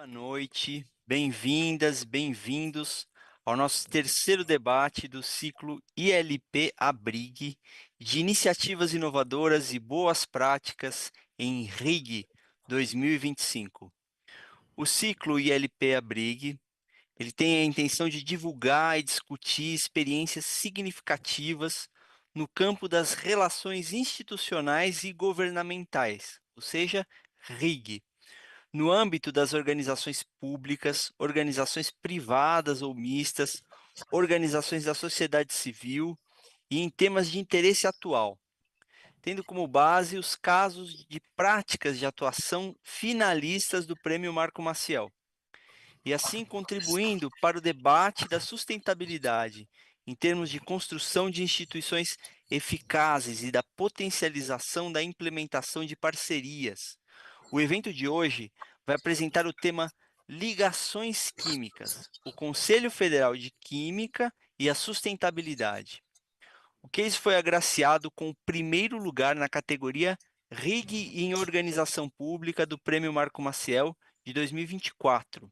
Noite, bem-vindas, bem-vindos ao nosso terceiro debate do ciclo ILP Abrig, de iniciativas inovadoras e boas práticas em RIG 2025. O ciclo ILP Abrig, ele tem a intenção de divulgar e discutir experiências significativas no campo das relações institucionais e governamentais, ou seja, RIG, no âmbito das organizações públicas, organizações privadas ou mistas, organizações da sociedade civil e em temas de interesse atual, tendo como base os casos de práticas de atuação finalistas do Prêmio Marco Maciel, e assim contribuindo para o debate da sustentabilidade em termos de construção de instituições eficazes e da potencialização da implementação de parcerias. O evento de hoje vai apresentar o tema Ligações Químicas, o Conselho Federal de Química e a Sustentabilidade. O case foi agraciado com o primeiro lugar na categoria RIG em Organização Pública do Prêmio Marco Maciel de 2024.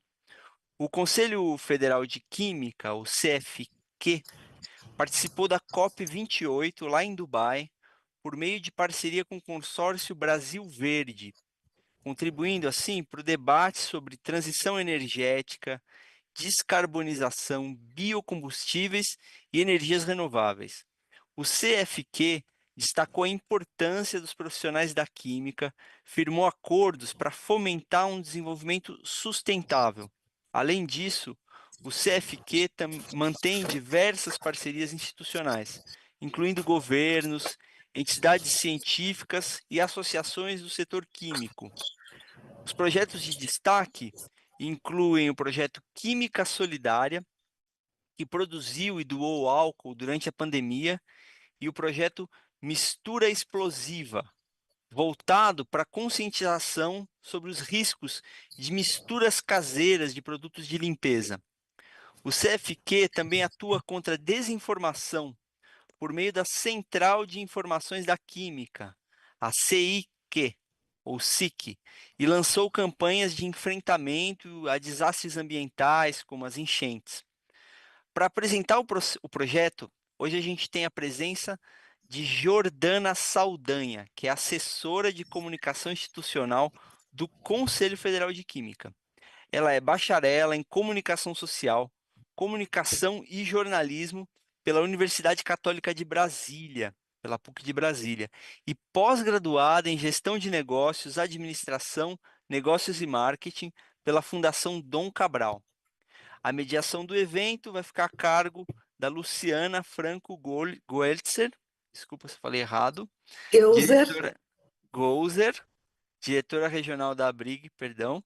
O Conselho Federal de Química, o CFQ, participou da COP28 lá em Dubai, por meio de parceria com o consórcio Brasil Verde, contribuindo, assim, para o debate sobre transição energética, descarbonização, biocombustíveis e energias renováveis. O CFQ destacou a importância dos profissionais da química, firmou acordos para fomentar um desenvolvimento sustentável. Além disso, o CFQ mantém diversas parcerias institucionais, incluindo governos, entidades científicas e associações do setor químico. Os projetos de destaque incluem o projeto Química Solidária, que produziu e doou álcool durante a pandemia, e o projeto Mistura Explosiva, voltado para a conscientização sobre os riscos de misturas caseiras de produtos de limpeza. O CFQ também atua contra a desinformação por meio da Central de Informações da Química, a CIQ, ou SIC, e lançou campanhas de enfrentamento a desastres ambientais, como as enchentes. Para apresentar o projeto, hoje a gente tem a presença de Jordana Saldanha, que é assessora de comunicação institucional do Conselho Federal de Química. Ela é bacharela em comunicação social, comunicação e jornalismo pela Universidade Católica de Brasília, pela PUC de Brasília, e pós-graduada em gestão de negócios, administração, negócios e marketing pela Fundação Dom Cabral. A mediação do evento vai ficar a cargo da Luciana Franco Goeltzer, desculpa se eu falei errado, Geuser. diretora Gouzer, diretora regional da ABRIG, perdão.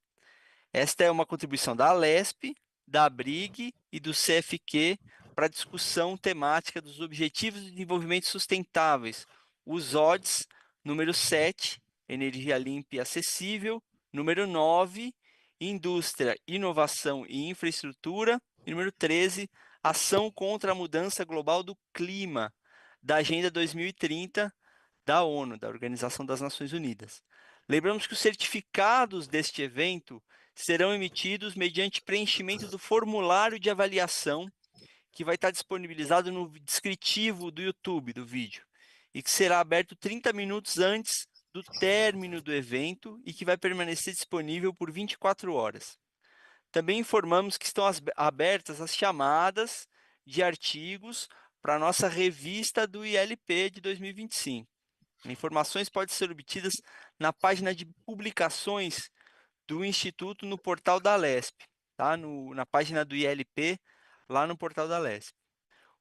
Esta é uma contribuição da Alesp, da ABRIG e do CFQ para a discussão temática dos Objetivos de Desenvolvimento Sustentáveis, os ODS, número 7, Energia Limpa e Acessível, número 9, Indústria, Inovação e Infraestrutura, e número 13, Ação contra a Mudança Global do Clima, da Agenda 2030 da ONU, da Organização das Nações Unidas. Lembramos que os certificados deste evento serão emitidos mediante preenchimento do formulário de avaliação que vai estar disponibilizado no descritivo do YouTube do vídeo e que será aberto 30 minutos antes do término do evento e que vai permanecer disponível por 24 horas. Também informamos que estão abertas as chamadas de artigos para a nossa revista do ILP de 2025. Informações podem ser obtidas na página de publicações do Instituto no portal da Alesp, tá? Na página do ILP, lá no portal da Alesp.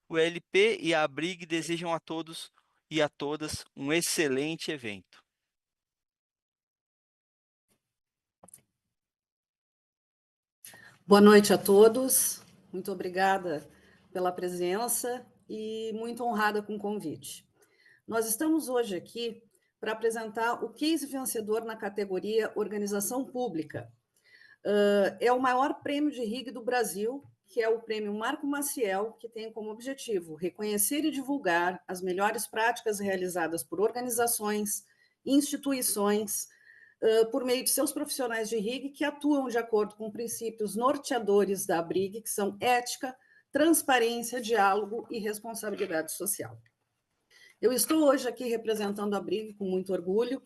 O ILP e a ABRIG desejam a todos e a todas um excelente evento. Boa noite a todos. Muito obrigada pela presença e muito honrada com o convite. Nós estamos hoje aqui para apresentar o case vencedor na categoria Organização Pública. É o maior prêmio de RIG do Brasil, que é o Prêmio Marco Maciel, que tem como objetivo reconhecer e divulgar as melhores práticas realizadas por organizações, instituições, por meio de seus profissionais de RIG que atuam de acordo com princípios norteadores da ABRIG, que são ética, transparência, diálogo e responsabilidade social. Eu estou hoje aqui representando a ABRIG com muito orgulho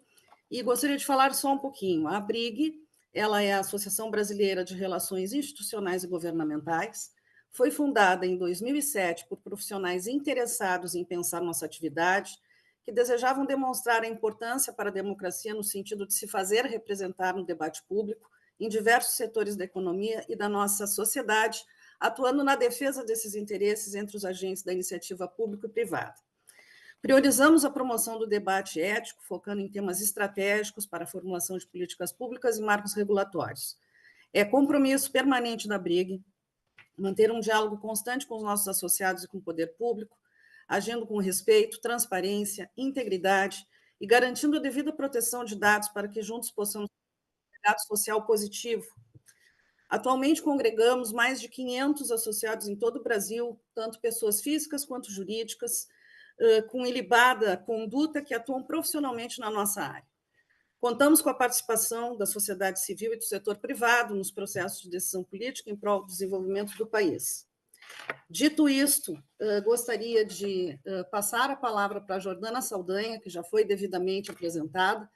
e gostaria de falar só um pouquinho. A ABRIG, ela é a Associação Brasileira de Relações Institucionais e Governamentais, foi fundada em 2007 por profissionais interessados em pensar nossa atividade, que desejavam demonstrar a importância para a democracia no sentido de se fazer representar no debate público em diversos setores da economia e da nossa sociedade, atuando na defesa desses interesses entre os agentes da iniciativa pública e privada. Priorizamos a promoção do debate ético, focando em temas estratégicos para a formulação de políticas públicas e marcos regulatórios. É compromisso permanente da ABRIG manter um diálogo constante com os nossos associados e com o poder público, agindo com respeito, transparência, integridade e garantindo a devida proteção de dados para que juntos possamos ter um legado social positivo. Atualmente, congregamos mais de 500 associados em todo o Brasil, tanto pessoas físicas quanto jurídicas, com ilibada conduta que atuam profissionalmente na nossa área. Contamos com a participação da sociedade civil e do setor privado nos processos de decisão política em prol do desenvolvimento do país. Dito isto, gostaria de passar a palavra para a Jordana Saldanha, que já foi devidamente apresentada,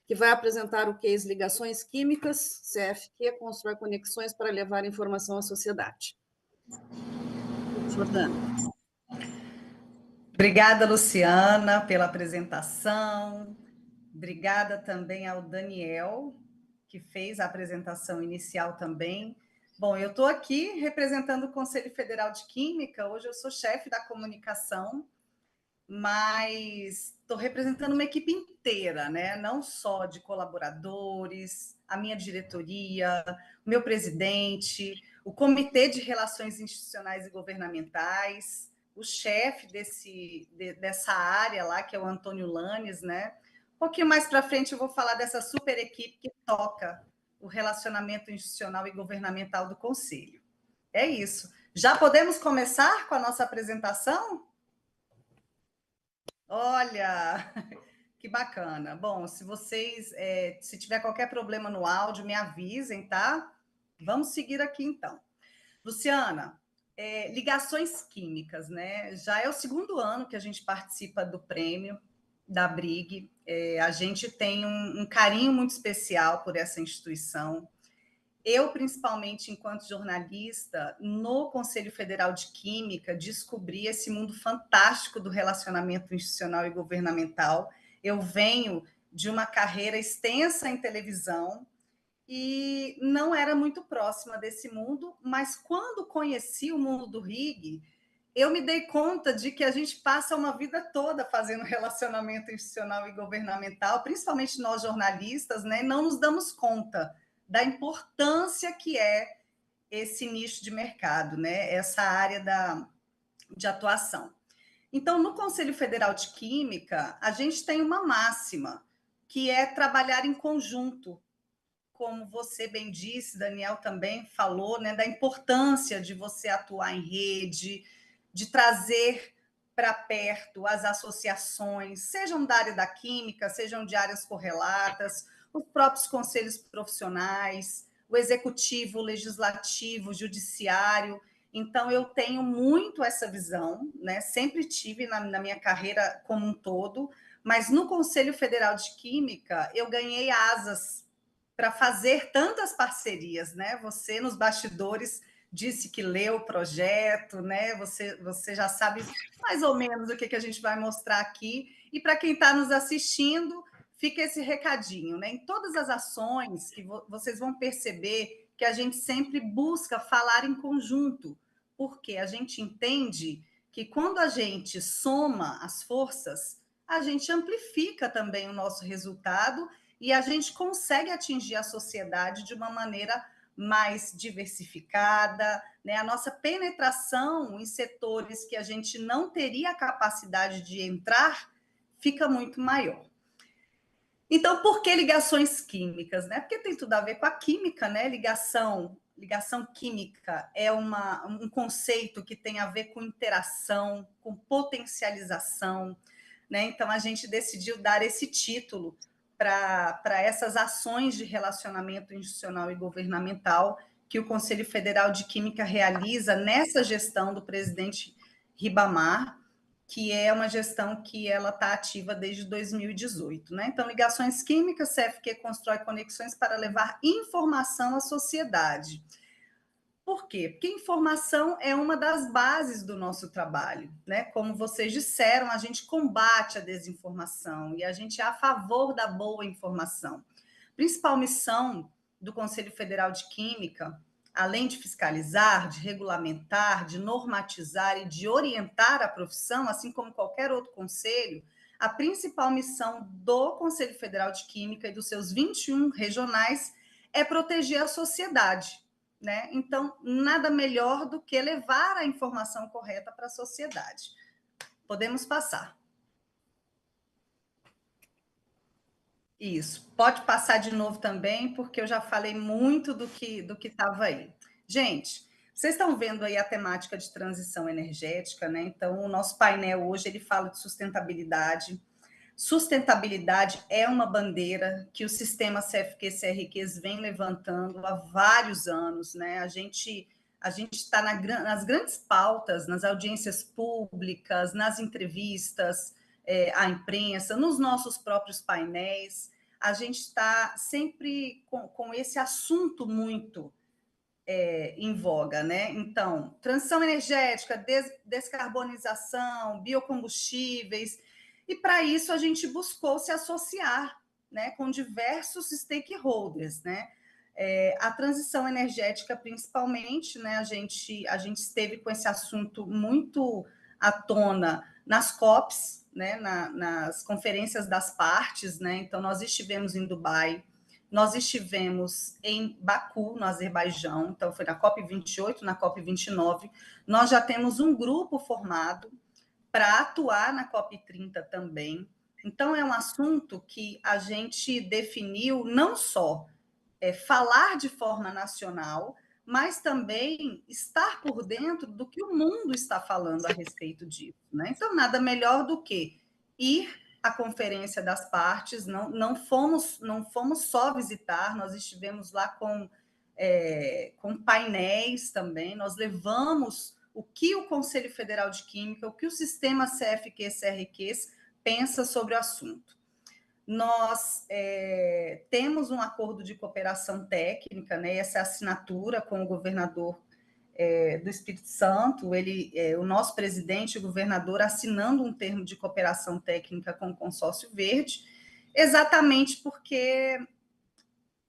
que vai apresentar o case Ligações Químicas, CFQ, constrói conexões para levar informação à sociedade. Jordana. Obrigada, Luciana, pela apresentação. Obrigada também ao Daniel, que fez a apresentação inicial também. Bom, eu estou aqui representando o Conselho Federal de Química, hoje eu sou chefe da comunicação, mas estou representando uma equipe inteira, né? Não só de colaboradores, a minha diretoria, o meu presidente, o Comitê de Relações Institucionais e Governamentais, o chefe dessa área lá, que é o Antônio Lanes, né? Um pouquinho mais para frente eu vou falar dessa super equipe que toca o relacionamento institucional e governamental do Conselho. É isso. Já podemos começar com a nossa apresentação? Olha, que bacana. Bom, se vocês, se tiver qualquer problema no áudio, me avisem, tá? Vamos seguir aqui, então. Luciana, ligações químicas, né? Já é o segundo ano que a gente participa do prêmio da ABRIG. A gente tem um carinho muito especial por essa instituição. Eu, principalmente, enquanto jornalista, no Conselho Federal de Química, descobri esse mundo fantástico do relacionamento institucional e governamental. Eu venho de uma carreira extensa em televisão e não era muito próxima desse mundo, mas quando conheci o mundo do RIG, eu me dei conta de que a gente passa uma vida toda fazendo relacionamento institucional e governamental, principalmente nós jornalistas, né? Não nos damos conta da importância que é esse nicho de mercado, né? Essa área de atuação. Então, no Conselho Federal de Química, a gente tem uma máxima, que é trabalhar em conjunto. Como você bem disse, Daniel também falou, né, da importância de você atuar em rede, de trazer para perto as associações, sejam da área da química, sejam de áreas correlatas, os próprios conselhos profissionais, o executivo, o legislativo, o judiciário. Então, eu tenho muito essa visão, né? Sempre tive na minha carreira como um todo, mas no Conselho Federal de Química, eu ganhei asas para fazer tantas parcerias, né? Você, nos bastidores, disse que leu o projeto, né? Você já sabe mais ou menos o que a gente vai mostrar aqui. E para quem está nos assistindo, fica esse recadinho, né? Em todas as ações que vocês vão perceber que a gente sempre busca falar em conjunto, porque a gente entende que quando a gente soma as forças, a gente amplifica também o nosso resultado e a gente consegue atingir a sociedade de uma maneira mais diversificada, né? A nossa penetração em setores que a gente não teria a capacidade de entrar fica muito maior. Então, por que ligações químicas, né? Porque tem tudo a ver com a química, né? Ligação química é um conceito que tem a ver com interação, com potencialização, né? Então, a gente decidiu dar esse título para essas ações de relacionamento institucional e governamental que o Conselho Federal de Química realiza nessa gestão do presidente Ribamar, que é uma gestão que ela está ativa desde 2018. Né? Então, Ligações Químicas, CFQ constrói conexões para levar informação à sociedade. Por quê? Porque informação é uma das bases do nosso trabalho. Né? Como vocês disseram, a gente combate a desinformação e a gente é a favor da boa informação. Principal missão do Conselho Federal de Química, além de fiscalizar, de regulamentar, de normatizar e de orientar a profissão, assim como qualquer outro conselho, a principal missão do Conselho Federal de Química e dos seus 21 regionais é proteger a sociedade. Né? Então, nada melhor do que levar a informação correta para a sociedade. Podemos passar. Isso. Pode passar de novo também, porque eu já falei muito do que estava aí. Gente, vocês estão vendo aí a temática de transição energética, né? Então, o nosso painel hoje ele fala de sustentabilidade. Sustentabilidade é uma bandeira que o sistema CFQ-CRQs vem levantando há vários anos, né? A gente está nas grandes pautas, nas audiências públicas, nas entrevistas à imprensa, nos nossos próprios painéis. A gente está sempre com esse assunto muito em voga, né? Então, transição energética, descarbonização, biocombustíveis. E, para isso, a gente buscou se associar, né, com diversos stakeholders, né? A transição energética, principalmente, né, a gente esteve com esse assunto muito à tona nas COPs, né, nas conferências das partes, né? Então, nós estivemos em Dubai, nós estivemos em Baku, no Azerbaijão, então foi na COP28, na COP29. Nós já temos um grupo formado para atuar na COP30 também. Então, é um assunto que a gente definiu não só falar de forma nacional, mas também estar por dentro do que o mundo está falando a respeito disso. Né? Então, nada melhor do que ir à Conferência das Partes, não fomos só visitar, nós estivemos lá com painéis também, nós levamos o que o Conselho Federal de Química, o que o sistema CFQ-CRQs pensa sobre o assunto. Nós temos um acordo de cooperação técnica, né, essa assinatura com o governador do Espírito Santo, o nosso presidente, o governador, assinando um termo de cooperação técnica com o Consórcio Verde, exatamente porque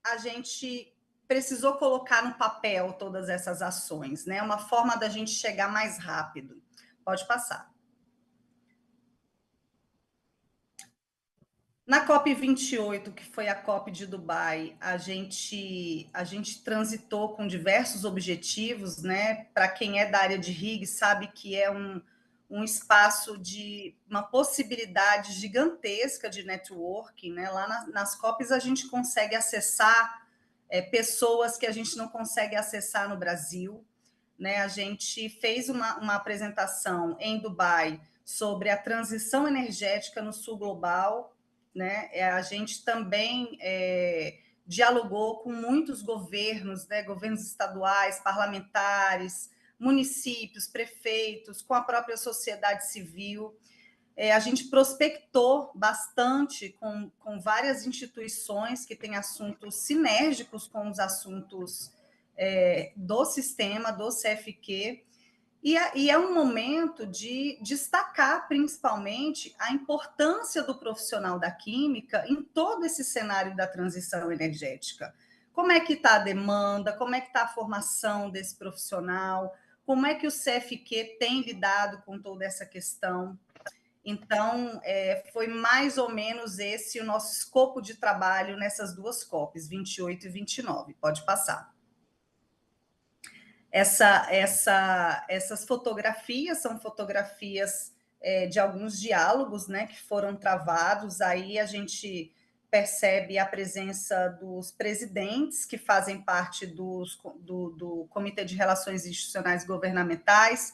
a gente precisou colocar no papel todas essas ações, né? Uma forma da gente chegar mais rápido. Pode passar. Na COP28, que foi a COP de Dubai, a gente transitou com diversos objetivos, né? Para quem é da área de RIG, sabe que é um espaço de uma possibilidade gigantesca de networking, né? Lá nas COPs a gente consegue acessar pessoas que a gente não consegue acessar no Brasil, né? A gente fez uma apresentação em Dubai sobre a transição energética no sul global, né? A gente também dialogou com muitos governos, né? Governos estaduais, parlamentares, municípios, prefeitos, com a própria sociedade civil. A gente prospectou bastante com várias instituições que têm assuntos sinérgicos com os assuntos do sistema, do CFQ, e é um momento de destacar, principalmente, a importância do profissional da química em todo esse cenário da transição energética. Como é que está a demanda, como é que está a formação desse profissional, como é que o CFQ tem lidado com toda essa questão. Então, foi mais ou menos esse o nosso escopo de trabalho nessas duas COPs, 28 e 29. Pode passar. Essas fotografias são fotografias de alguns diálogos, né, que foram travados. Aí a gente percebe a presença dos presidentes que fazem parte do Comitê de Relações Institucionais Governamentais.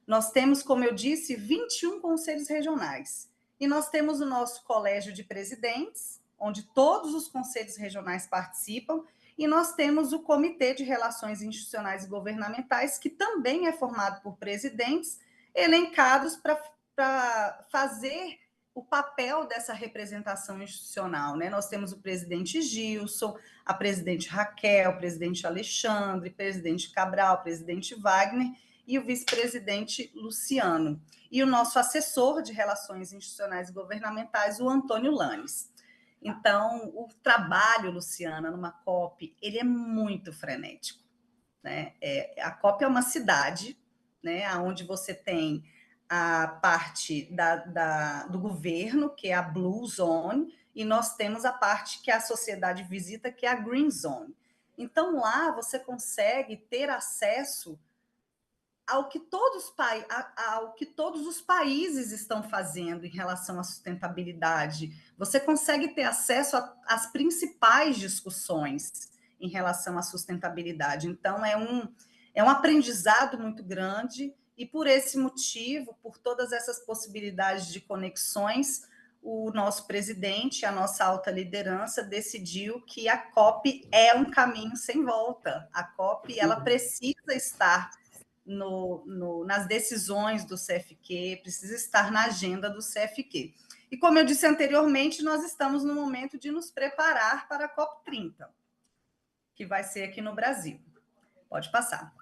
Nós temos, como eu disse, 21 conselhos regionais. E nós temos o nosso colégio de presidentes, onde todos os conselhos regionais participam, e nós temos o Comitê de Relações Institucionais e Governamentais, que também é formado por presidentes elencados para fazer o papel dessa representação institucional, né? Nós temos o presidente Gilson, a presidente Raquel, o presidente Alexandre, o presidente Cabral, o presidente Wagner e o vice-presidente Luciano. E o nosso assessor de Relações Institucionais e Governamentais, o Antônio Lanes. Então, o trabalho, Luciana, numa COP, ele é muito frenético, né? A COP é uma cidade, né, onde você tem a parte do governo, que é a Blue Zone, e nós temos a parte que a sociedade visita, que é a Green Zone. Então, lá você consegue ter acesso ao que todos os países estão fazendo em relação à sustentabilidade. Você consegue ter acesso às principais discussões em relação à sustentabilidade. Então, é um aprendizado muito grande, e por esse motivo, por todas essas possibilidades de conexões, o nosso presidente, a nossa alta liderança, decidiu que a COP é um caminho sem volta. A COP, ela precisa estar nas decisões do CFQ, precisa estar na agenda do CFQ. E como eu disse anteriormente, nós estamos no momento de nos preparar para a COP30, que vai ser aqui no Brasil. Pode passar.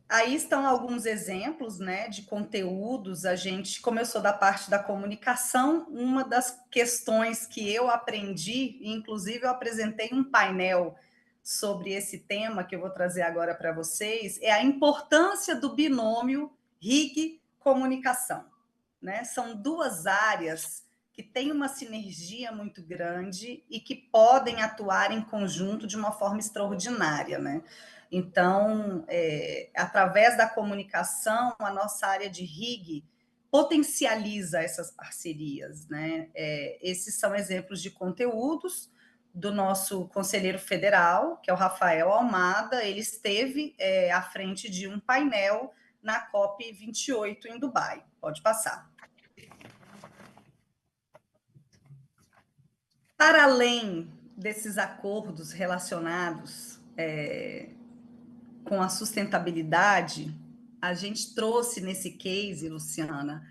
Aí estão alguns exemplos, né, de conteúdos. A gente, como eu sou da parte da comunicação, uma das questões que eu aprendi, inclusive eu apresentei um painel sobre esse tema que eu vou trazer agora para vocês, é a importância do binômio RIG-comunicação, né? São duas áreas que têm uma sinergia muito grande e que podem atuar em conjunto de uma forma extraordinária, né? Então, através da comunicação, a nossa área de RIG potencializa essas parcerias, né? Esses são exemplos de conteúdos do nosso conselheiro federal, que é o Rafael Almada. Ele esteve à frente de um painel na COP28 em Dubai. Pode passar. Para além desses acordos relacionados com a sustentabilidade, a gente trouxe nesse case, Luciana,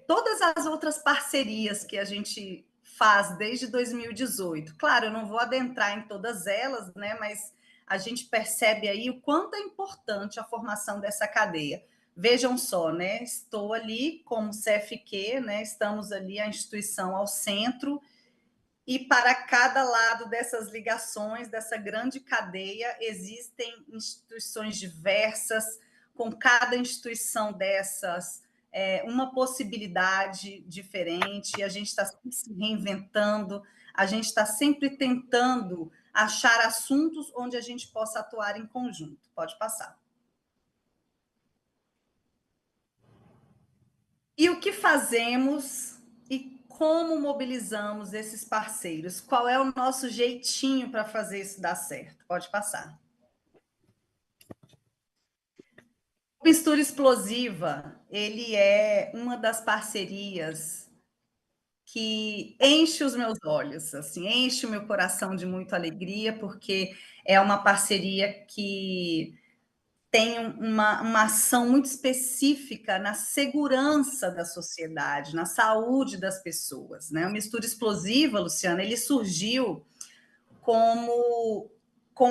todas as outras parcerias que a gente faz desde 2018. Claro, eu não vou adentrar em todas elas, né, mas a gente percebe aí o quanto é importante a formação dessa cadeia. Vejam só, né, estou ali como CFQ, né, estamos ali a instituição ao centro, e para cada lado dessas ligações, dessa grande cadeia, existem instituições diversas, com cada instituição dessas uma possibilidade diferente. A gente está sempre se reinventando, a gente está sempre tentando achar assuntos onde a gente possa atuar em conjunto. Pode passar. E o que fazemos e como mobilizamos esses parceiros? Qual é o nosso jeitinho para fazer isso dar certo? Pode passar. O Mistura Explosiva, ele é uma das parcerias que enche os meus olhos, assim, enche o meu coração de muita alegria, porque é uma parceria que tem uma ação muito específica na segurança da sociedade, na saúde das pessoas, né? O Mistura Explosiva, Luciana, ele surgiu com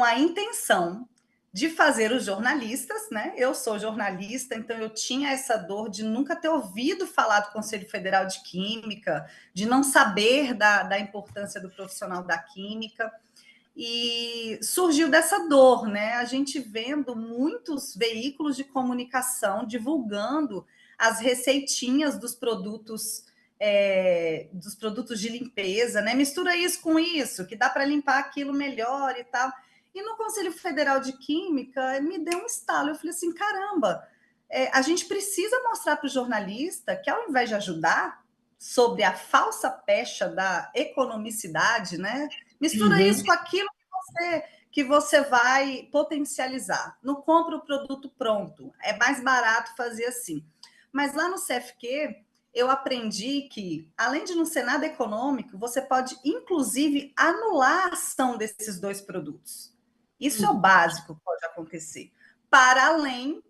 a intenção de fazer os jornalistas, né? Eu sou jornalista, então eu tinha essa dor de nunca ter ouvido falar do Conselho Federal de Química, de não saber da importância do profissional da química. E surgiu dessa dor, né? A gente vendo muitos veículos de comunicação divulgando as receitinhas dos produtos de limpeza, né? Mistura isso com isso, que dá para limpar aquilo melhor e tal. E no Conselho Federal de Química me deu um estalo. Eu falei assim, caramba, a gente precisa mostrar para o jornalista que, ao invés de ajudar sobre a falsa pecha da economicidade, né? Mistura isso com aquilo que você vai potencializar. Não compra o produto pronto, é mais barato fazer assim. Mas lá no CFQ, eu aprendi que, além de não ser nada econômico, você pode, inclusive, anular a ação desses dois produtos. Isso é o básico que pode acontecer. Para além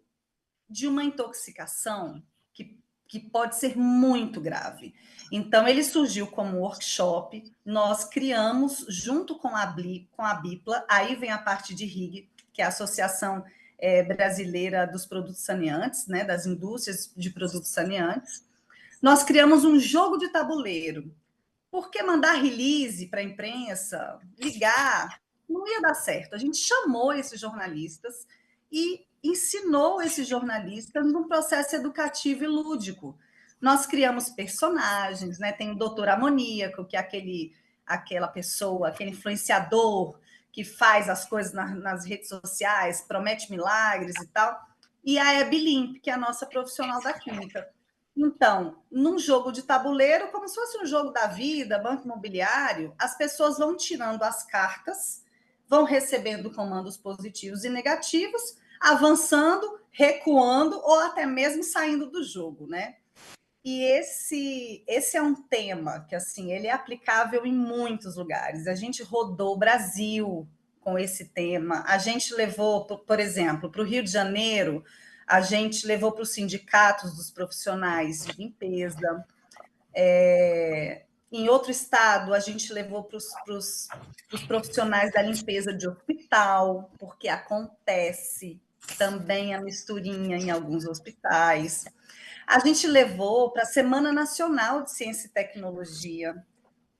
de uma intoxicação que pode ser muito grave. Então, ele surgiu como workshop, nós criamos, junto com a BIPLA, aí vem a parte de RIG, que é a Associação Brasileira dos Produtos Saneantes, né, das indústrias de produtos saneantes, nós criamos um jogo de tabuleiro. Por que mandar release para a imprensa, ligar? Não ia dar certo. A gente chamou esses jornalistas e ensinou esses jornalistas num processo educativo e lúdico. Nós criamos personagens, né? Tem o doutor amoníaco, que é aquela pessoa, aquele influenciador que faz as coisas nas redes sociais, promete milagres e tal. E a Hebe Limp, que é a nossa profissional da química. Então, num jogo de tabuleiro, como se fosse um jogo da vida, banco imobiliário, as pessoas vão tirando as cartas, vão recebendo comandos positivos e negativos, avançando, recuando ou até mesmo saindo do jogo, né? E esse é um tema que, assim, ele é aplicável em muitos lugares. A gente rodou o Brasil com esse tema. A gente levou, por exemplo, para o Rio de Janeiro, a gente levou para os sindicatos dos profissionais de limpeza. Em outro estado, a gente levou para os profissionais da limpeza de hospital, porque acontece também a misturinha em alguns hospitais. A gente levou para a Semana Nacional de Ciência e Tecnologia,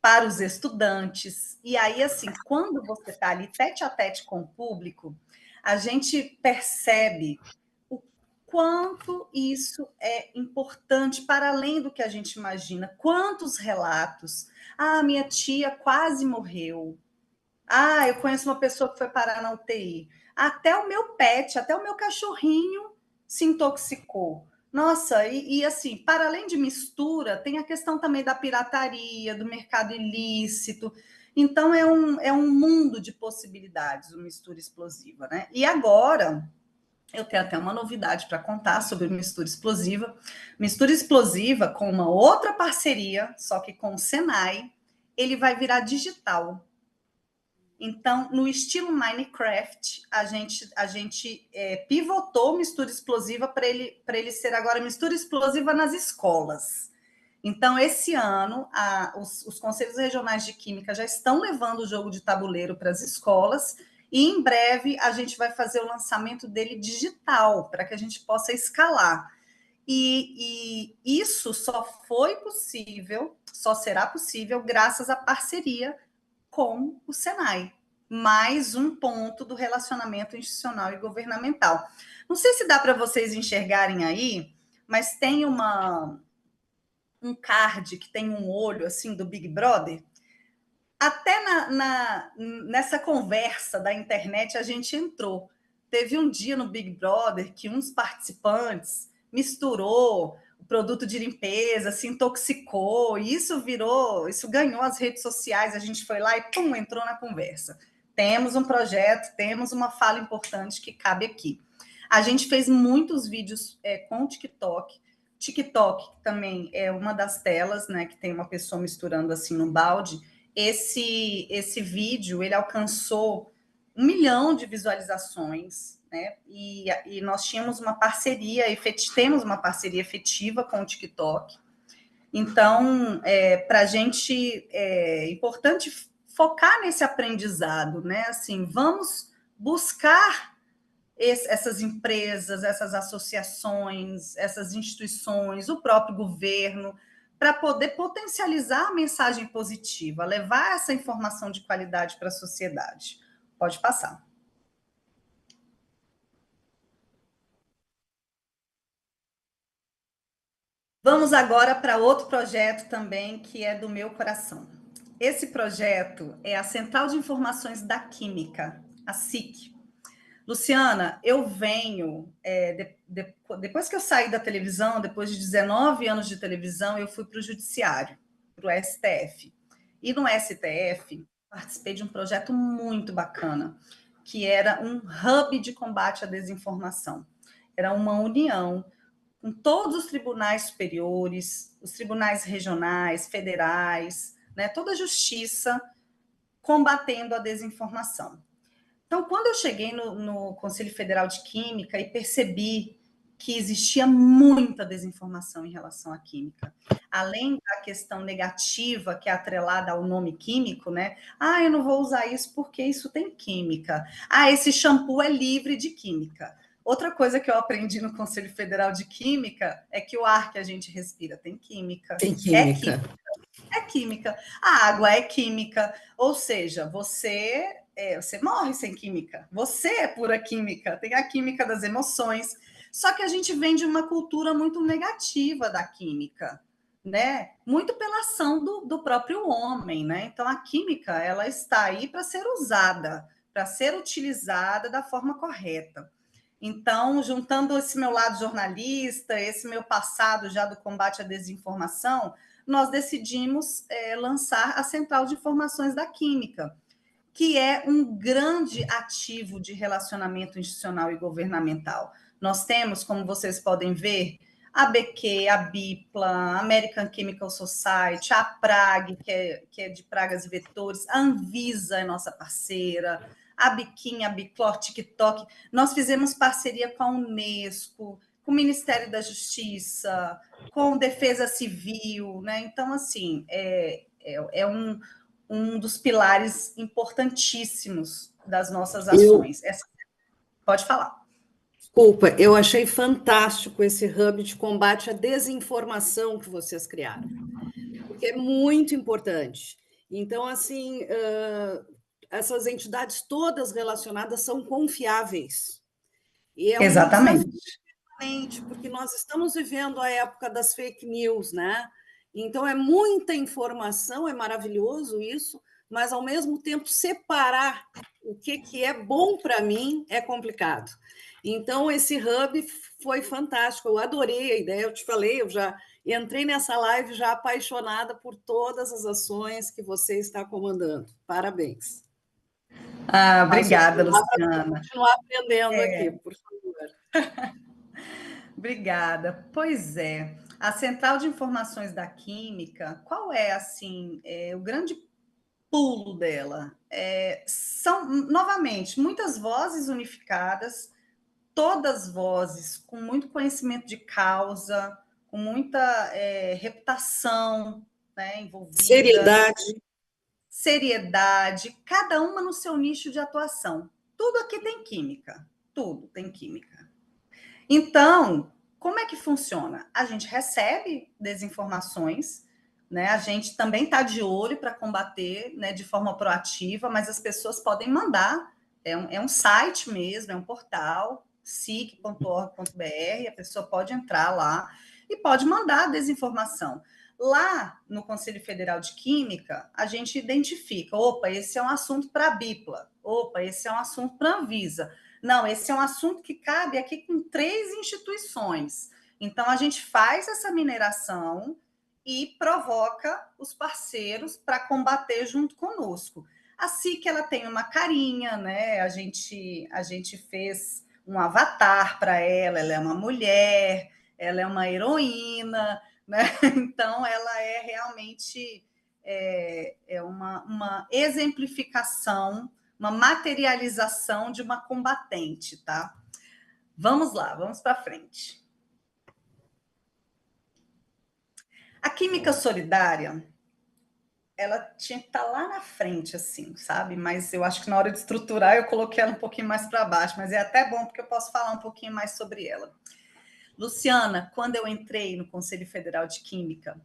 para os estudantes. E aí, assim, quando você está ali tete a tete com o público, a gente percebe o quanto isso é importante para além do que a gente imagina. Quantos relatos? Ah, minha tia quase morreu. Ah, eu conheço uma pessoa que foi parar na UTI. Até o meu pet, até o meu cachorrinho se intoxicou. Nossa, e assim, para além de mistura, tem a questão também da pirataria, do mercado ilícito. Então, é um mundo de possibilidades, o mistura explosiva, né? E agora, eu tenho até uma novidade para contar sobre mistura explosiva. Mistura explosiva com uma outra parceria, só que com o Senai, ele vai virar digital. Então, no estilo Minecraft, a gente pivotou mistura explosiva para ele ser agora mistura explosiva nas escolas. Então, esse ano, os conselhos regionais de química já estão levando o jogo de tabuleiro para as escolas e, em breve, a gente vai fazer o lançamento dele digital, para que a gente possa escalar. E isso só foi possível, só será possível graças à parceria com o Senai. Mais um ponto do relacionamento institucional e governamental. Não sei se dá para vocês enxergarem aí, mas tem um card que tem um olho assim do Big Brother. Até nessa conversa da internet a gente entrou. Teve um dia no Big Brother que uns participantes misturou o produto de limpeza, se intoxicou, e isso ganhou as redes sociais, a gente foi lá e pum, entrou na conversa. Temos um projeto, temos uma fala importante que cabe aqui. A gente fez muitos vídeos com o TikTok. TikTok também é uma das telas, né, que tem uma pessoa misturando assim no balde. Esse vídeo ele alcançou 1 milhão de visualizações, né? E nós tínhamos uma parceria, temos uma parceria efetiva com o TikTok. Então, para a gente é importante focar nesse aprendizado, né? Assim, vamos buscar essas empresas, essas associações, essas instituições, o próprio governo, para poder potencializar a mensagem positiva, levar essa informação de qualidade para a sociedade. Pode passar. Vamos agora para outro projeto também que é do meu coração. Esse projeto é a Central de Informações da Química, a SIC. Luciana, eu venho, depois que eu saí da televisão, depois de 19 anos de televisão, eu fui para o judiciário, para o STF. E no STF, participei de um projeto muito bacana, que era um hub de combate à desinformação. Era uma união com todos os tribunais superiores, os tribunais regionais, federais, né, toda a justiça combatendo a desinformação. Então, quando eu cheguei no Conselho Federal de Química e percebi que existia muita desinformação em relação à química, além da questão negativa que é atrelada ao nome químico, né? Ah, eu não vou usar isso porque isso tem química. Ah, esse shampoo é livre de química. Outra coisa que eu aprendi no Conselho Federal de Química é que o ar que a gente respira tem química. Tem química. É química. A água é química. Ou seja, você morre sem química. Você é pura química. Tem a química das emoções. Só que a gente vem de uma cultura muito negativa da química, né? Muito pela ação do próprio homem, né? Então, a química, ela está aí para ser usada, para ser utilizada da forma correta. Então, juntando esse meu lado jornalista, esse meu passado já do combate à desinformação, nós decidimos lançar a Central de Informações da Química, que é um grande ativo de relacionamento institucional e governamental. Nós temos, como vocês podem ver, a ABQ, a BIPLA, a American Chemical Society, a PRAG, que é de pragas e vetores, a Anvisa é nossa parceira, a Biquim, a Biclor, TikTok. Nós fizemos parceria com a Unesco, com o Ministério da Justiça, com Defesa Civil, né? Então, assim, é um dos pilares importantíssimos das nossas ações. Pode falar. Desculpa, eu achei fantástico esse hub de combate à desinformação que vocês criaram, porque é muito importante. Então, assim, essas entidades todas relacionadas são confiáveis. E é Exatamente. Um desafio, porque nós estamos vivendo a época das fake news, né? Então, é muita informação, é maravilhoso isso, mas, ao mesmo tempo, separar o que é bom para mim é complicado. Então, esse hub foi fantástico, eu adorei a ideia, eu te falei, eu já entrei nessa live já apaixonada por todas as ações que você está comandando. Parabéns. Ah, obrigada, Luciana. Vou continuar aprendendo aqui, por favor. Obrigada. Pois é. A Central de Informações da Química, qual é, assim, o grande pulo dela? São, novamente, muitas vozes unificadas, todas vozes com muito conhecimento de causa, com muita reputação, né, envolvida. Seriedade, cada uma no seu nicho de atuação. Tudo aqui tem química, tudo tem química. Então, como é que funciona? A gente recebe desinformações, né? A gente também está de olho para combater, né, de forma proativa, mas as pessoas podem mandar, é um site mesmo, é um portal, sic.org.br, a pessoa pode entrar lá e pode mandar desinformação. Lá no Conselho Federal de Química, a gente identifica, opa, esse é um assunto para a BIPLA, opa, esse é um assunto para a Anvisa. Não, esse é um assunto que cabe aqui com 3 instituições. Então, a gente faz essa mineração e provoca os parceiros para combater junto conosco. Assim que ela tem uma carinha, né? A gente fez um avatar para ela, ela é uma mulher, ela é uma heroína, né? Então, ela é realmente uma exemplificação, uma materialização de uma combatente, tá? Vamos lá, vamos para frente. A química solidária, ela tinha que estar lá na frente, assim, sabe? Mas eu acho que na hora de estruturar eu coloquei ela um pouquinho mais para baixo, mas é até bom porque eu posso falar um pouquinho mais sobre ela. Luciana, quando eu entrei no Conselho Federal de Química,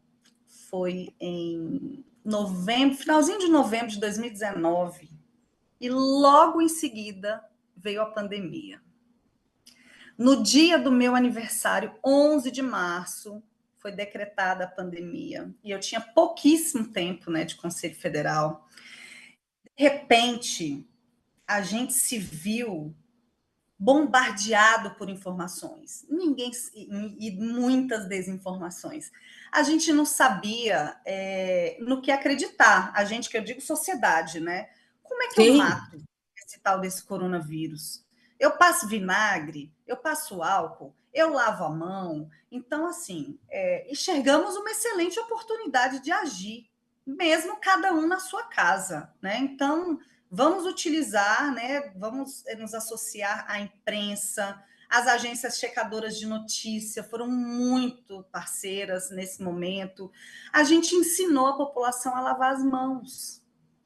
foi em novembro, finalzinho de novembro de 2019, e logo em seguida veio a pandemia. No dia do meu aniversário, 11 de março, foi decretada a pandemia, e eu tinha pouquíssimo tempo, né, de Conselho Federal. De repente, a gente se viu bombardeado por informações, e muitas desinformações. A gente não sabia no que acreditar, a gente, que eu digo sociedade, né? Como é que eu mato esse tal desse coronavírus? Eu passo vinagre, eu passo álcool, eu lavo a mão. Então, assim, enxergamos uma excelente oportunidade de agir, mesmo cada um na sua casa, né? Então, vamos utilizar, né? Vamos nos associar à imprensa, as agências checadoras de notícia foram muito parceiras nesse momento. A gente ensinou a população a lavar as mãos.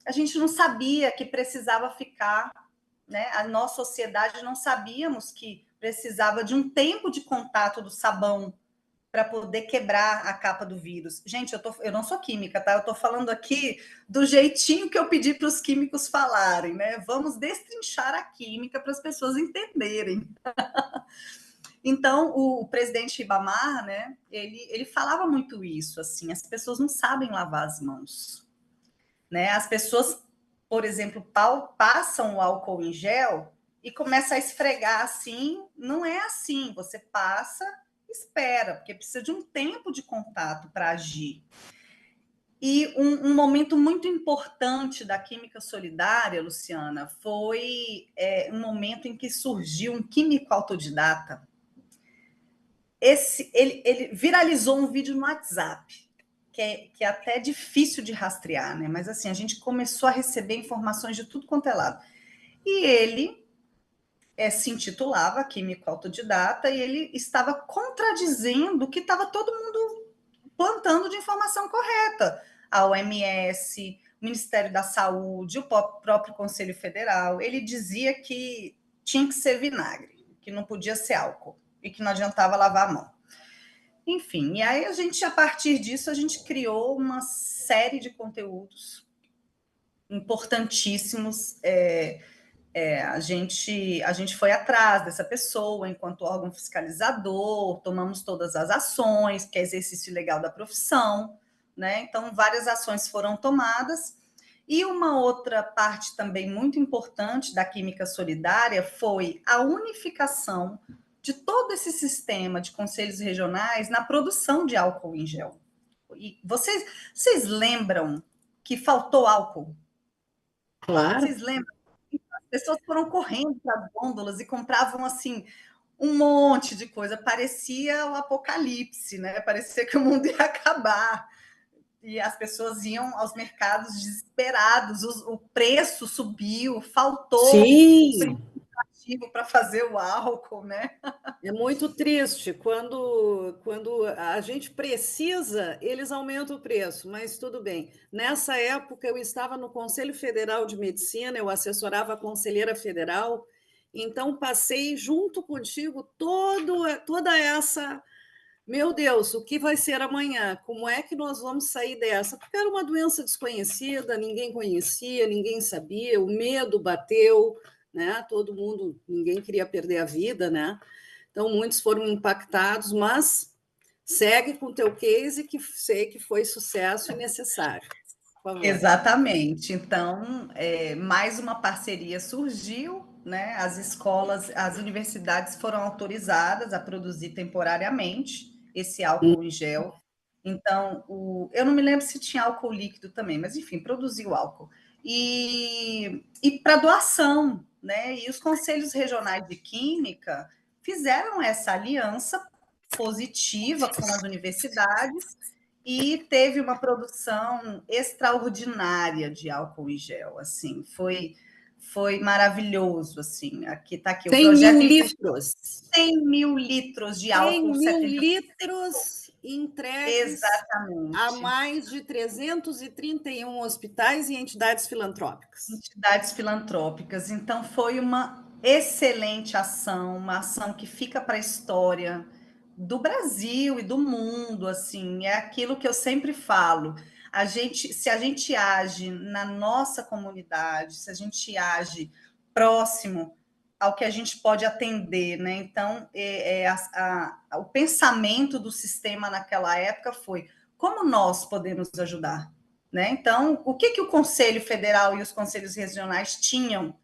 A gente não sabia que precisava ficar, né? A nossa sociedade não sabíamos que precisava de um tempo de contato do sabão para poder quebrar a capa do vírus. Gente, eu não sou química, tá? Eu estou falando aqui do jeitinho que eu pedi para os químicos falarem, né? Vamos destrinchar a química para as pessoas entenderem. Então, o presidente Ribamar, né? Ele falava muito isso, assim, as pessoas não sabem lavar as mãos, né? As pessoas, por exemplo, passam o álcool em gel e começa a esfregar assim. Não é assim. Você passa, espera, porque precisa de um tempo de contato para agir. E um momento muito importante da química solidária, Luciana, foi um momento em que surgiu um químico autodidata. Ele viralizou um vídeo no WhatsApp, que é até difícil de rastrear, né? Mas assim, a gente começou a receber informações de tudo quanto é lado. E ele se intitulava Químico Autodidata e ele estava contradizendo o que estava todo mundo plantando de informação correta. A OMS, o Ministério da Saúde, o próprio Conselho Federal. Ele dizia que tinha que ser vinagre, que não podia ser álcool e que não adiantava lavar a mão. Enfim, e aí a partir disso, a gente criou uma série de conteúdos importantíssimos. A gente foi atrás dessa pessoa enquanto órgão fiscalizador, tomamos todas as ações, que é exercício legal da profissão, né? Então, várias ações foram tomadas. E uma outra parte também muito importante da química solidária foi a unificação de todo esse sistema de conselhos regionais na produção de álcool em gel. E vocês lembram que faltou álcool? Claro. Vocês lembram? As pessoas foram correndo para as gôndolas e compravam assim um monte de coisa. Parecia o apocalipse, né? Parecia que o mundo ia acabar. E as pessoas iam aos mercados desesperados, o preço subiu, faltou Sim, para fazer o álcool, né? é muito triste. Quando a gente precisa, eles aumentam o preço, mas tudo bem. Nessa época, eu estava no Conselho Federal de Medicina, eu assessorava a conselheira federal, então passei junto contigo toda essa. Meu Deus, o que vai ser amanhã? Como é que nós vamos sair dessa? Porque era uma doença desconhecida, ninguém conhecia, ninguém sabia, o medo bateu, né? Todo mundo, ninguém queria perder a vida, né? Então, muitos foram impactados, mas segue com o teu case, que sei que foi sucesso e necessário. Por favor. Exatamente. Então, mais uma parceria surgiu, né? As escolas, as universidades foram autorizadas a produzir temporariamente esse álcool em gel. Então, eu não me lembro se tinha álcool líquido também, mas enfim, produziu álcool. E para doação, né? E os conselhos regionais de química fizeram essa aliança positiva com as universidades e teve uma produção extraordinária de álcool em gel, assim, foi maravilhoso, assim. Aqui está aqui o 100 projeto mil litros. 100 mil litros de 100 álcool mil 70%. litros entregues a Exatamente. mais de 331 hospitais e entidades filantrópicas. Entidades filantrópicas. Então, foi uma excelente ação, uma ação que fica para a história do Brasil e do mundo, assim, é aquilo que eu sempre falo. Se a gente age na nossa comunidade, se a gente age próximo ao que a gente pode atender, né? Então, o pensamento do sistema naquela época foi como nós podemos ajudar, né? Então, o que o Conselho Federal e os conselhos regionais tinham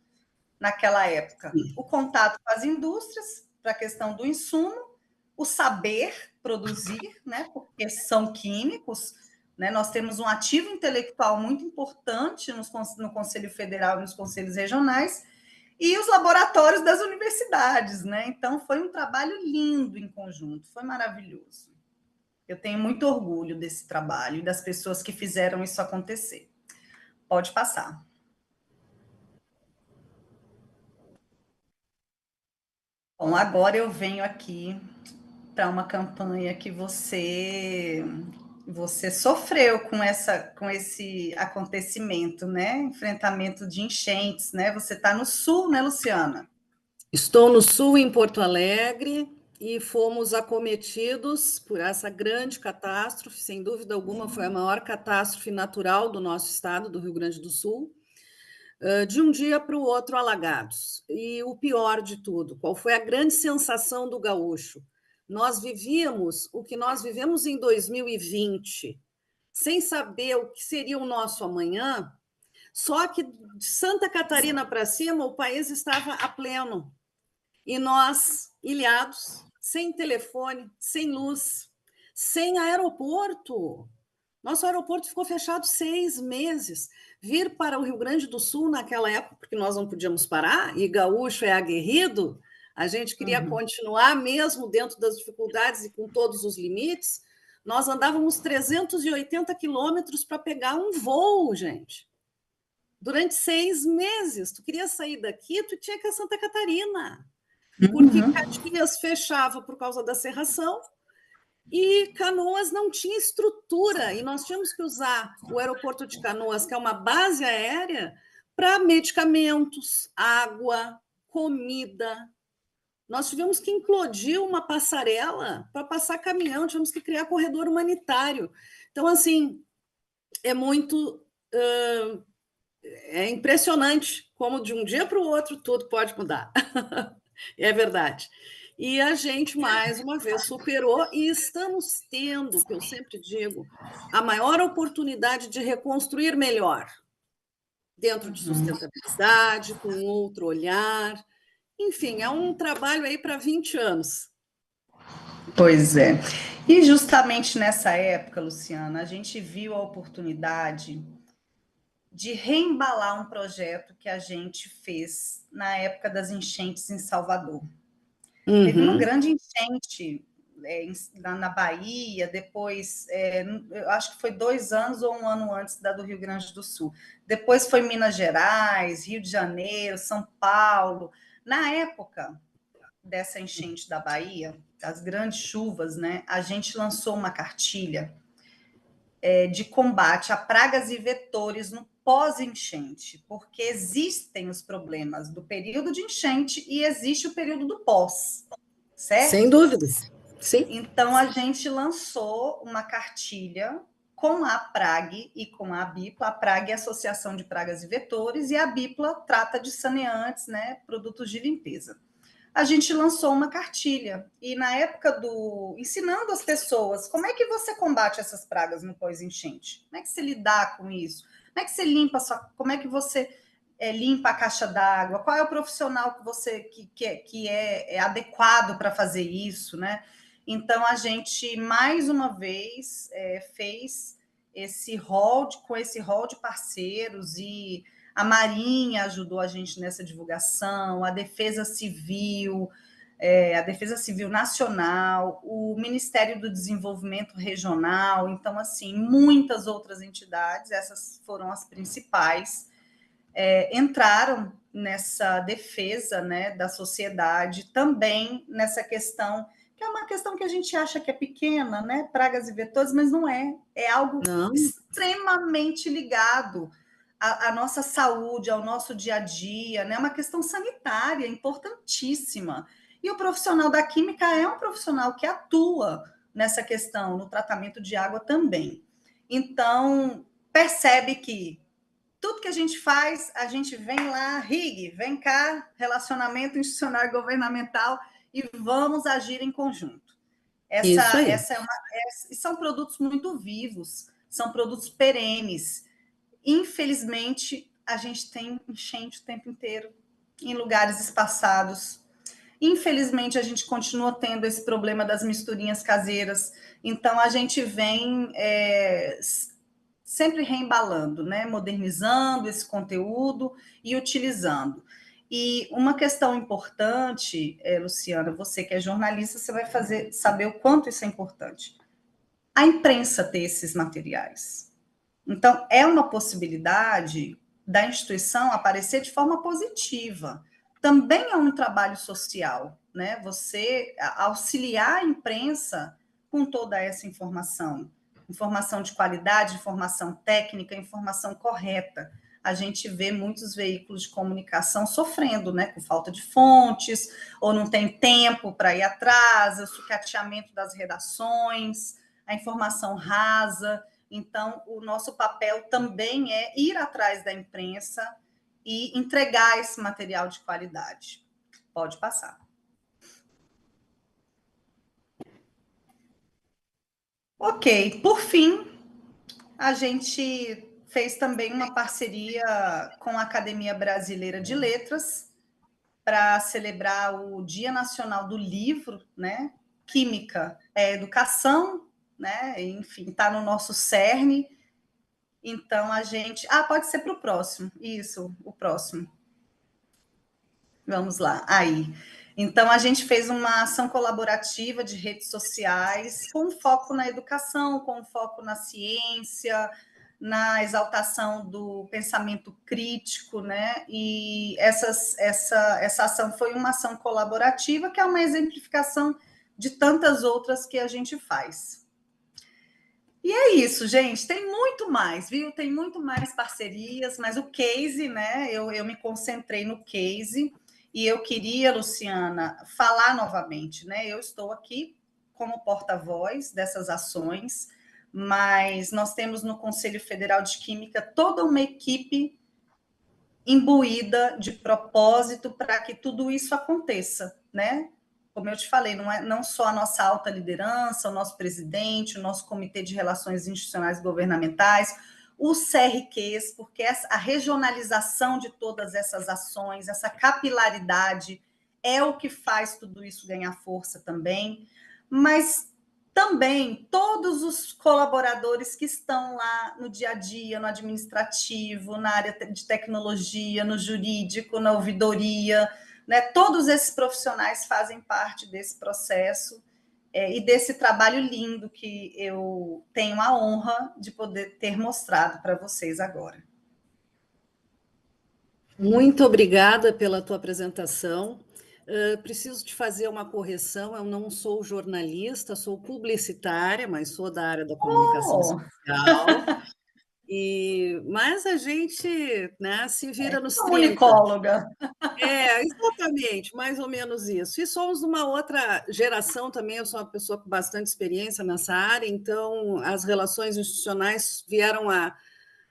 naquela época? O contato com as indústrias para a questão do insumo, o saber produzir, né? Porque são químicos, né? Nós temos um ativo intelectual muito importante no Conselho Federal e nos conselhos regionais, e os laboratórios das universidades, né? Então, foi um trabalho lindo em conjunto, foi maravilhoso. Eu tenho muito orgulho desse trabalho e das pessoas que fizeram isso acontecer. Pode passar. Bom, agora eu venho aqui para uma campanha que você sofreu com esse acontecimento, né? Enfrentamento de enchentes, né? Você está no sul, né, Luciana? Estou no sul, em Porto Alegre, e fomos acometidos por essa grande catástrofe. Sem dúvida alguma, foi a maior catástrofe natural do nosso estado, do Rio Grande do Sul. De um dia para o outro, alagados. E o pior de tudo, qual foi a grande sensação do gaúcho? Nós vivíamos o que nós vivemos em 2020, sem saber o que seria o nosso amanhã, só que de Santa Catarina para cima, o país estava a pleno. E nós, ilhados, sem telefone, sem luz, sem aeroporto. Nosso aeroporto ficou fechado 6 meses. Vir para o Rio Grande do Sul naquela época, porque nós não podíamos parar, e gaúcho é aguerrido, a gente queria continuar mesmo dentro das dificuldades e com todos os limites. Nós andávamos 380 quilômetros para pegar um voo, gente. Durante 6 meses. Tu queria sair daqui, tu tinha que ir a Santa Catarina. Porque Caxias fechava por causa da serração, e Canoas não tinha estrutura, e nós tínhamos que usar o aeroporto de Canoas, que é uma base aérea, para medicamentos, água, comida. Nós tivemos que implodir uma passarela para passar caminhão, tivemos que criar corredor humanitário. Então, assim, é muito... é impressionante como de um dia para o outro tudo pode mudar. É verdade. E a gente, mais uma vez, superou e estamos tendo, que eu sempre digo, a maior oportunidade de reconstruir melhor, dentro de sustentabilidade, com outro olhar. Enfim, é um trabalho aí para 20 anos. Pois é. E justamente nessa época, Luciana, a gente viu a oportunidade de reembalar um projeto que a gente fez na época das enchentes em Salvador. Teve uma grande enchente na Bahia, depois, eu acho que foi 2 anos ou 1 ano antes da do Rio Grande do Sul. Depois foi Minas Gerais, Rio de Janeiro, São Paulo. Na época dessa enchente da Bahia, das grandes chuvas, né, a gente lançou uma cartilha de combate a pragas e vetores no pós-enchente, porque existem os problemas do período de enchente e existe o período do pós, certo? Sem dúvidas, sim. Então, a gente lançou uma cartilha com a PRAG e com a BIPLA. A PRAG é a Associação de Pragas e Vetores, e a BIPLA trata de saneantes, né, produtos de limpeza. A gente lançou uma cartilha, e na época ensinando as pessoas como é que você combate essas pragas no pós-enchente, como é que você lidar com isso, como é que você limpa como é que você limpa a caixa d'água, qual é o profissional que você que é adequado para fazer isso, né? Então a gente mais uma vez fez esse rol de parceiros, e a Marinha ajudou a gente nessa divulgação, a Defesa Civil Nacional, o Ministério do Desenvolvimento Regional, então, assim, muitas outras entidades, essas foram as principais, entraram nessa defesa, né, da sociedade, também nessa questão, que é uma questão que a gente acha que é pequena, né, pragas e vetores, mas não é, é algo extremamente ligado à nossa saúde, ao nosso dia a dia, né? É uma questão sanitária importantíssima. E o profissional da química é um profissional que atua nessa questão, no tratamento de água também. Então, percebe que tudo que a gente faz, a gente vem lá, RIG, vem cá, relacionamento institucional e governamental, e vamos agir em conjunto. São produtos muito vivos, são produtos perenes. Infelizmente, a gente tem enchente o tempo inteiro, em lugares espaçados. Infelizmente, a gente continua tendo esse problema das misturinhas caseiras. Então, a gente vem sempre reembalando, né? Modernizando esse conteúdo e utilizando. E uma questão importante, Luciana, você que é jornalista, você vai saber o quanto isso é importante. A imprensa ter esses materiais. Então, é uma possibilidade da instituição aparecer de forma positiva. Também é um trabalho social, né? Você auxiliar a imprensa com toda essa informação. Informação de qualidade, informação técnica, informação correta. A gente vê muitos veículos de comunicação sofrendo, né? Com falta de fontes, ou não tem tempo para ir atrás, o sucateamento das redações, a informação rasa. Então, o nosso papel também é ir atrás da imprensa e entregar esse material de qualidade. Pode passar. Ok, por fim, a gente fez também uma parceria com a Academia Brasileira de Letras para celebrar o Dia Nacional do Livro, né? Química é educação, né? Enfim, está no nosso cerne. Então, a gente... pode ser para o próximo. Isso, o próximo. Vamos lá. Aí. Então, a gente fez uma ação colaborativa de redes sociais com foco na educação, com foco na ciência, na exaltação do pensamento crítico, né? E essa ação foi uma ação colaborativa, que é uma exemplificação de tantas outras que a gente faz. E é isso, gente. Tem muito mais, viu? Tem muito mais parcerias, mas o case, né? Eu me concentrei no case e eu queria, Luciana, falar novamente, né? Eu estou aqui como porta-voz dessas ações, mas nós temos no Conselho Federal de Química toda uma equipe imbuída de propósito para que tudo isso aconteça, né? Como eu te falei, não só a nossa alta liderança, o nosso presidente, o nosso Comitê de Relações Institucionais e Governamentais, os CRQs, porque a regionalização de todas essas ações, essa capilaridade é o que faz tudo isso ganhar força também, mas também todos os colaboradores que estão lá no dia a dia, no administrativo, na área de tecnologia, no jurídico, na ouvidoria, né? Todos esses profissionais fazem parte desse processo e desse trabalho lindo que eu tenho a honra de poder ter mostrado para vocês agora. Muito obrigada pela tua apresentação. Preciso te fazer uma correção, eu não sou jornalista, sou publicitária, mas sou da área da comunicação social. Mas a gente, né, se vira nos 30. Comunicóloga. Exatamente, mais ou menos isso. E somos de uma outra geração também, eu sou uma pessoa com bastante experiência nessa área, então as relações institucionais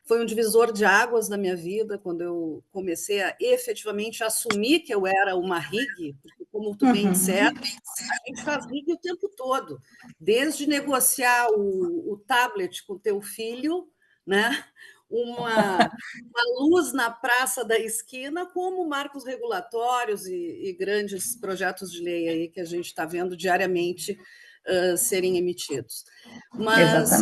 foi um divisor de águas na minha vida, quando eu comecei a efetivamente assumir que eu era uma RIG, porque, como tu bem disseste, a gente faz RIG o tempo todo, desde negociar o tablet com o teu filho, né? Uma luz na praça da esquina, como marcos regulatórios e grandes projetos de lei aí que a gente está vendo diariamente serem emitidos. Mas,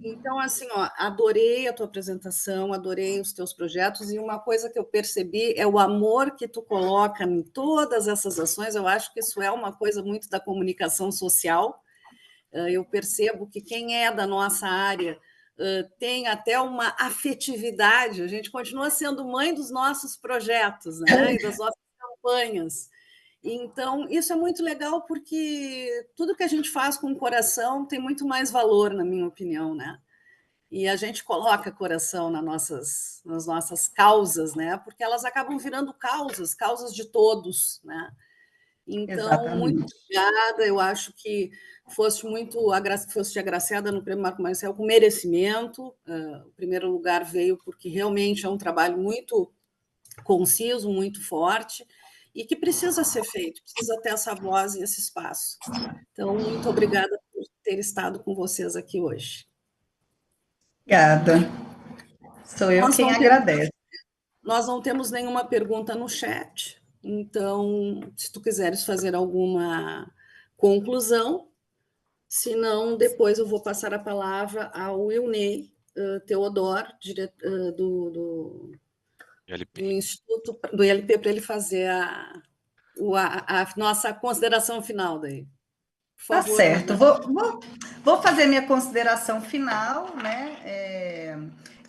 então, assim, adorei a tua apresentação, adorei os teus projetos, e uma coisa que eu percebi é o amor que tu coloca em todas essas ações. Eu acho que isso é uma coisa muito da comunicação social. Eu percebo que quem é da nossa área tem até uma afetividade, a gente continua sendo mãe dos nossos projetos, né? E das nossas campanhas. Então, isso é muito legal, porque tudo que a gente faz com o coração tem muito mais valor, na minha opinião, né? E a gente coloca coração nas nossas causas, né? Porque elas acabam virando causas de todos, né? Então, exatamente. Muito obrigada. Eu acho que foste agraciada no Prêmio Marco Marcel com merecimento. O primeiro lugar veio porque realmente é um trabalho muito conciso, muito forte, e que precisa ser feito, precisa ter essa voz e esse espaço. Então, muito obrigada por ter estado com vocês aqui hoje. Obrigada. Sou eu quem agradece. Nós não temos nenhuma pergunta no chat, então, se tu quiseres fazer alguma conclusão, se não, depois eu vou passar a palavra ao Wilney Teodoro, do Instituto, do ILP, para ele fazer a nossa consideração final daí. Por Tá favor, certo. Ana. Vou fazer minha consideração final, né?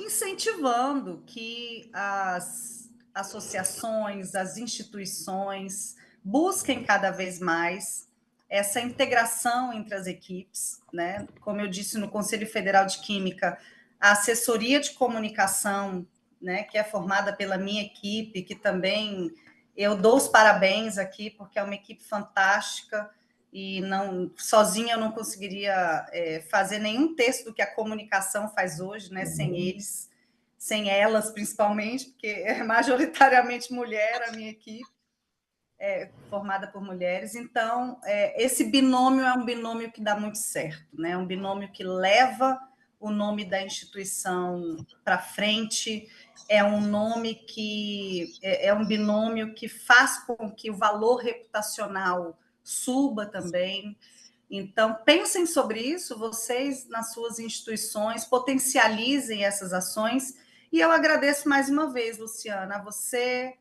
Incentivando que as associações, as instituições busquem cada vez mais essa integração entre as equipes, né? Como eu disse no Conselho Federal de Química, a assessoria de comunicação, né, que é formada pela minha equipe, que também eu dou os parabéns aqui, porque é uma equipe fantástica, e não sozinha eu não conseguiria fazer nenhum texto do que a comunicação faz hoje, né, sem eles, sem elas principalmente, porque é majoritariamente mulher a minha equipe, formada por mulheres. Então, esse binômio é um binômio que dá muito certo, né? É um binômio que leva o nome da instituição para frente, é um nome que é um binômio que faz com que o valor reputacional suba também. Então, pensem sobre isso, vocês nas suas instituições, potencializem essas ações. E eu agradeço mais uma vez, Luciana, a você,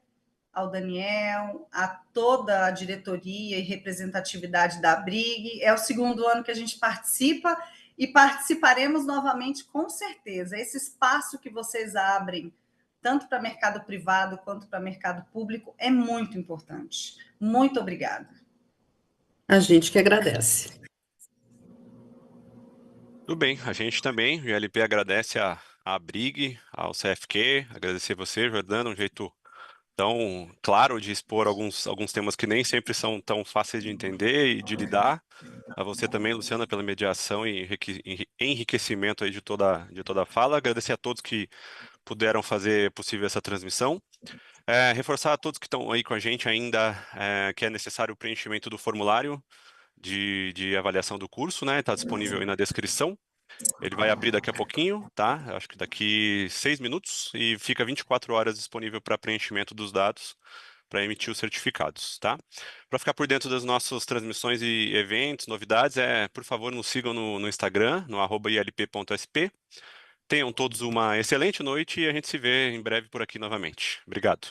ao Daniel, a toda a diretoria e representatividade da Abrig. É o segundo ano que a gente participa e participaremos novamente, com certeza. Esse espaço que vocês abrem, tanto para mercado privado quanto para mercado público, é muito importante. Muito obrigada. A gente que agradece. Tudo bem, a gente também, o ILP agradece a Abrig, ao CFQ, agradecer você, Jordana, um jeito tão claro de expor alguns temas que nem sempre são tão fáceis de entender e de lidar. A você também, Luciana, pela mediação e enriquecimento aí de toda a fala. Agradecer a todos que puderam fazer possível essa transmissão. Reforçar a todos que estão aí com a gente ainda que é necessário o preenchimento do formulário de avaliação do curso, né? Está disponível aí na descrição. Ele vai abrir daqui a pouquinho, tá? Acho que daqui 6 minutos e fica 24 horas disponível para preenchimento dos dados para emitir os certificados, tá? Para ficar por dentro das nossas transmissões e eventos, novidades, por favor, nos sigam no Instagram, no @ilp.sp. Tenham todos uma excelente noite e a gente se vê em breve por aqui novamente. Obrigado.